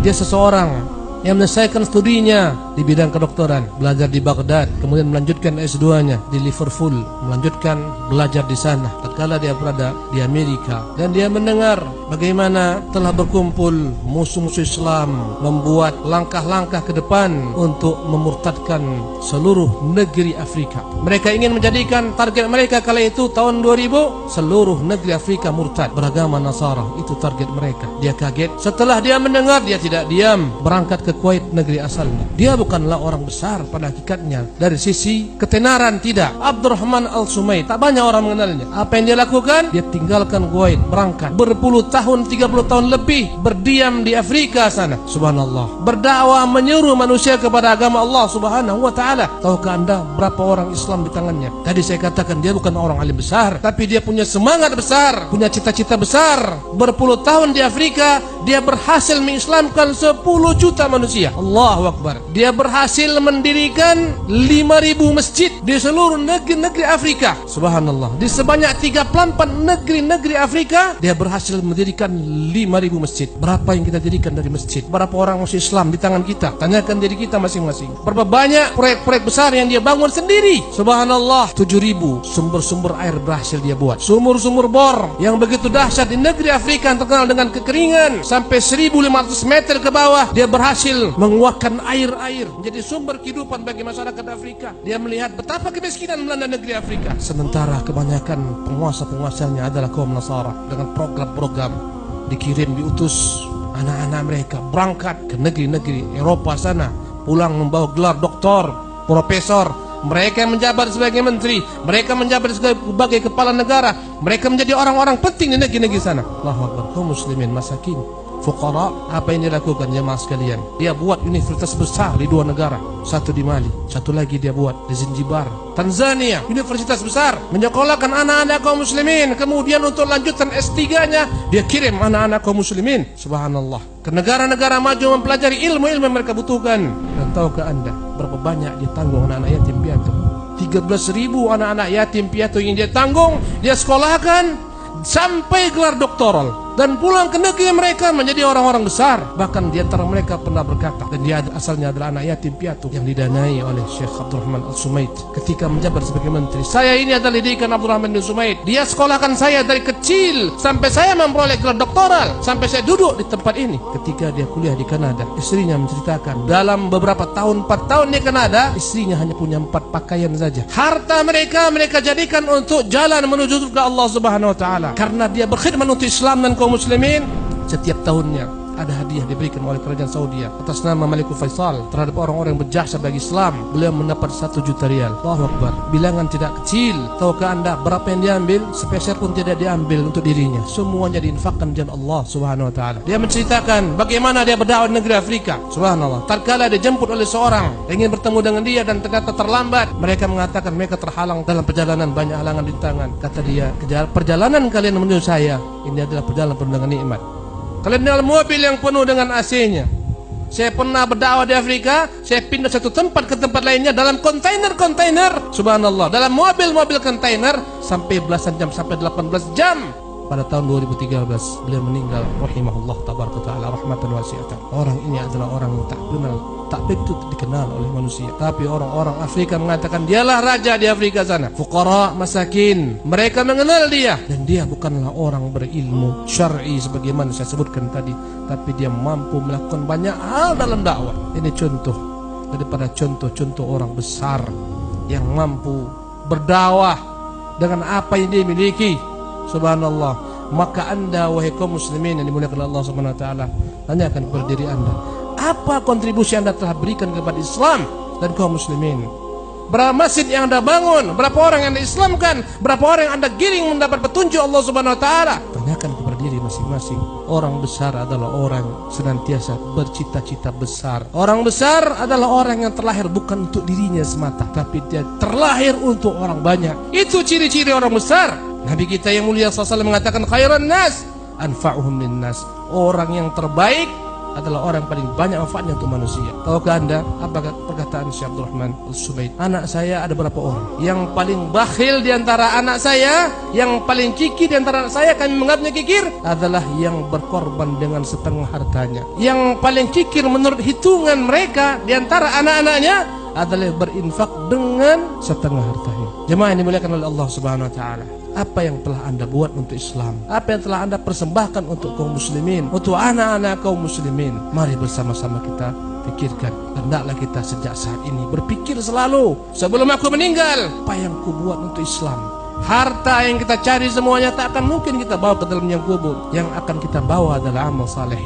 Dia seseorang yang menyelesaikan studinya di bidang kedokteran, belajar di Baghdad, kemudian melanjutkan S2-nya di Liverpool, melanjutkan belajar di sana. Tatkala dia berada di Amerika dan dia mendengar bagaimana telah berkumpul musuh-musuh Islam membuat langkah-langkah ke depan untuk memurtadkan seluruh negeri Afrika. Mereka ingin menjadikan target mereka kala itu tahun 2000 seluruh negeri Afrika murtad beragama Nasara. Itu target mereka. Dia kaget. Setelah dia mendengar, dia tidak diam, berangkat ke Kuwait, negeri asalnya. Dia bukanlah orang besar pada hakikatnya dari sisi ketenaran, tidak. Abdurrahman Al-Sumaid, tak banyak orang mengenalnya. Apa yang dia lakukan? Dia tinggalkan Kuwait, berangkat berpuluh tahun, 30 tahun lebih berdiam di Afrika sana. Subhanallah, berdakwah, menyuruh manusia kepada agama Allah Subhanahu wa taala. Tahukah Anda berapa orang Islam di tangannya? Tadi saya katakan dia bukan orang alim besar, tapi dia punya semangat besar, punya cita-cita besar. Berpuluh tahun di Afrika, dia berhasil mengislamkan 10 juta manusia. Allahu Akbar. Dia berhasil mendirikan 5.000 masjid di seluruh negeri-negeri Afrika. Subhanallah. Di sebanyak 34 negeri-negeri Afrika, dia berhasil mendirikan 5.000 masjid. Berapa yang kita dirikan dari masjid? Berapa orang masuk Islam di tangan kita? Tanyakan diri kita masing-masing. Berapa banyak proyek-proyek besar yang dia bangun sendiri? Subhanallah. 7.000 sumber-sumber air berhasil dia buat. Sumur-sumur bor yang begitu dahsyat di negeri Afrika yang terkenal dengan kekeringan. Sampai 1.500 meter ke bawah, dia berhasil menguatkan air-air menjadi sumber kehidupan bagi masyarakat Afrika. Dia melihat betapa kemiskinan melanda negeri Afrika. Sementara kebanyakan penguasa-penguasanya adalah kaum Nasara. Dengan program-program dikirim, diutus anak-anak mereka berangkat ke negeri-negeri Eropa sana, pulang membawa gelar doktor, profesor. Mereka yang menjabat sebagai menteri, mereka menjabat sebagai kepala negara, mereka menjadi orang-orang penting di negeri-negeri sana. Allahu Akbar. Kaum muslimin masakin, fuqara, apa yang dilakukan jemaah sekalian? Dia buat universitas besar di 2 negara. Satu di Mali, satu lagi dia buat di Zanzibar, Tanzania. Universitas besar menyekolahkan anak-anak kaum muslimin. Kemudian untuk lanjutan S3-nya, dia kirim anak-anak kaum muslimin, subhanallah, ke negara-negara maju mempelajari ilmu-ilmu yang mereka butuhkan. Dan tahukah Anda berapa banyak dia tanggung anak-anak yatim piatu? 13.000 anak-anak yatim piatu yang dia tanggung, dia sekolahkan sampai gelar doktoral dan pulang ke negeri mereka menjadi orang-orang besar. Bahkan di antara mereka pernah berkata, dan dia asalnya adalah anak yatim piatu yang didanai oleh Syekh Abdurrahman Al-Sumaid ketika menjabat sebagai menteri. Saya ini adalah didikan Abdurrahman bin Sumaid. Dia sekolahkan saya dari kecil sampai saya memperoleh gelar doktoral, sampai saya duduk di tempat ini. Ketika dia kuliah di Kanada, istrinya menceritakan dalam beberapa tahun, 4 tahun di Kanada, istrinya hanya punya 4 pakaian saja. Harta mereka jadikan untuk jalan menuju surga Allah Subhanahu wa taala. Karena dia berkhidmat untuk Islam dan kaum muslimin, setiap tahunnya ada hadiah diberikan oleh kerajaan Saudi atas nama Malikul Faisal terhadap orang-orang yang berjasa bagi Islam. Beliau mendapat 1 juta rial. Allahu Akbar. Bilangan tidak kecil. Tahukah Anda berapa yang diambil? Sepeser pun tidak diambil untuk dirinya. Semuanya diinfakkan di jalan Allah Subhanahu wa taala. Dia menceritakan bagaimana dia berdakwah di negeri Afrika. Subhanallah. Tatkala dia dijemput oleh seorang ingin bertemu dengan dia dan ternyata terlambat, mereka mengatakan mereka terhalang dalam perjalanan, banyak halangan di tangan. Kata dia, perjalanan kalian menuju saya ini adalah perjalanan penuh dengan nikmat. Kalian dalam mobil yang penuh dengan AC-nya. Saya pernah berdakwah di Afrika, saya pindah satu tempat ke tempat lainnya dalam kontainer-kontainer. Subhanallah, dalam mobil-mobil kontainer sampai belasan jam, sampai 18 jam. Pada tahun 2013 beliau meninggal, rahimahullah tabaraka taala rahmatan wasi'atan. Orang ini adalah orang yang tak begitu dikenal oleh manusia, tapi orang-orang Afrika mengatakan dialah raja di Afrika sana. Fuqara, masakin, mereka mengenal dia. Dan dia bukanlah orang berilmu syar'i sebagaimana saya sebutkan tadi, tapi dia mampu melakukan banyak hal dalam dakwah. Ini contoh daripada contoh-contoh orang besar yang mampu berdakwah dengan apa yang dia miliki. Subhanallah. Maka Anda wahai kaum muslimin yang dimuliakan Allah Subhanahu wa taala, tanyakan kepada diri Anda, apa kontribusi Anda telah berikan kepada Islam dan kaum muslimin? Berapa masjid yang Anda bangun? Berapa orang yang Anda Islamkan? Berapa orang yang Anda giring mendapat petunjuk Allah Subhanahu wa taala? Tanyakan kepada diri masing-masing. Orang besar adalah orang senantiasa bercita-cita besar. Orang besar adalah orang yang terlahir bukan untuk dirinya semata, tapi dia terlahir untuk orang banyak. Itu ciri-ciri orang besar. Nabi kita yang mulia SAW mengatakan khairan nas anfa'uhum linnas. Orang yang terbaik adalah orang paling banyak manfaatnya untuk manusia. Tahukah Anda apa perkataan Syekh Abdul Rahman Al-Subaid? Anak saya ada berapa orang? Yang paling bakhil di antara anak saya, yang paling kikir di antara anak saya, kami menganggapnya kikir, adalah yang berkorban dengan setengah hartanya. Yang paling kikir menurut hitungan mereka di antara anak-anaknya adalah berinfak dengan setengah hartanya. Jemaah yang dimuliakan oleh Allah Subhanahu wa taala, apa yang telah Anda buat untuk Islam? Apa yang telah Anda persembahkan untuk kaum muslimin, untuk anak-anak kaum muslimin? Mari bersama-sama kita pikirkan. Hendaklah kita sejak saat ini berpikir selalu, sebelum aku meninggal, apa yang ku buat untuk Islam? Harta yang kita cari semuanya tak akan mungkin kita bawa ke dalam yang kubur. Yang akan kita bawa adalah amal saleh.